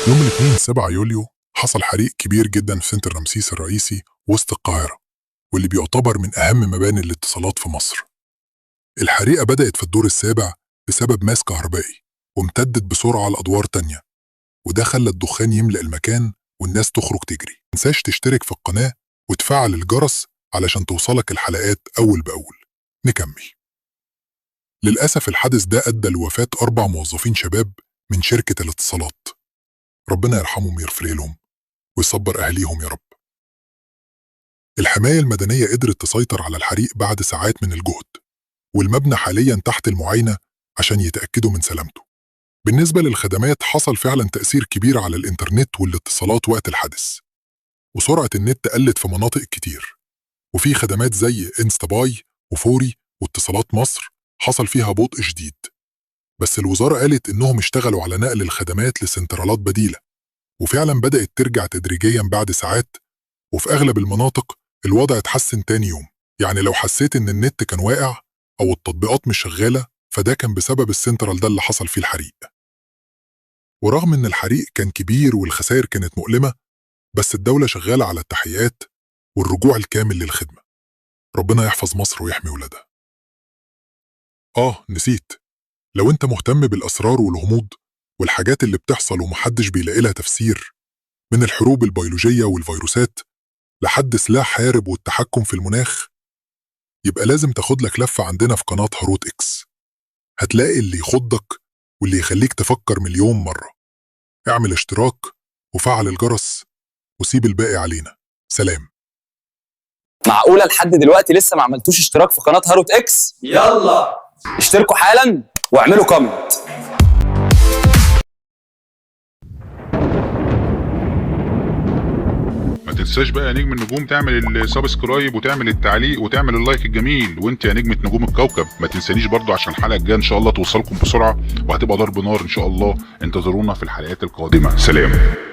يوم الاثنين 7 يوليو حصل حريق كبير جدا في سنتر رمسيس الرئيسي وسط القاهرة، واللي بيعتبر من أهم مباني الاتصالات في مصر. الحريقة بدأت في الدور السابع بسبب ماس كهربائي، وامتدت بسرعة لأدوار تانية، وده خلى الدخان يملأ المكان والناس تخرج تجري. متنساش تشترك في القناة وتفعل الجرس علشان توصلك الحلقات أول بأول. نكمل. للأسف الحادث ده أدى لوفاة 4 موظفين شباب من شركة الاتصالات. ربنا يرحمهم ويغفر لهم ويصبر أهليهم يا رب. الحماية المدنية قدرت تسيطر على الحريق بعد ساعات من الجهد، والمبنى حاليا تحت المعاينة عشان يتأكدوا من سلامته. بالنسبة للخدمات، حصل فعلا تأثير كبير على الإنترنت والاتصالات وقت الحادث، وسرعة النت قلت في مناطق كتير، وفي خدمات زي انستا باي وفوري واتصالات مصر حصل فيها بطء شديد. بس الوزارة قالت إنهم اشتغلوا على نقل الخدمات لسنترالات بديلة، وفعلا بدأت ترجع تدريجيا بعد ساعات، وفي أغلب المناطق الوضع اتحسن تاني يوم. يعني لو حسيت إن النت كان واقع أو التطبيقات مش شغالة، فده كان بسبب السنترال ده اللي حصل فيه الحريق. ورغم إن الحريق كان كبير والخسائر كانت مؤلمة، بس الدولة شغالة على التحقيقات والرجوع الكامل للخدمة. ربنا يحفظ مصر ويحمي ولادها. نسيت، لو انت مهتم بالأسرار والغموض والحاجات اللي بتحصل ومحدش بيلاقي لها تفسير، من الحروب البيولوجية والفيروسات لحد سلاح هارب والتحكم في المناخ، يبقى لازم تاخد لك لفة عندنا في قناة هاروت إكس. هتلاقي اللي يخضك واللي يخليك تفكر مليون مرة. اعمل اشتراك وفعل الجرس وسيب الباقي علينا. سلام. معقولة لحد دلوقتي لسه ما عملتوش اشتراك في قناة هاروت إكس؟ يلا اشتركوا حالا واعملوا كومنت. ما تنساش بقى يا نجم النجوم تعمل السبسكرايب وتعمل التعليق وتعمل اللايك الجميل. وانت يا نجمة نجوم الكوكب ما تنسانيش برضو عشان الحلقة الجاية ان شاء الله توصلكم بسرعة وهتبقى ضرب نار ان شاء الله. انتظرونا في الحلقات القادمة. سلام.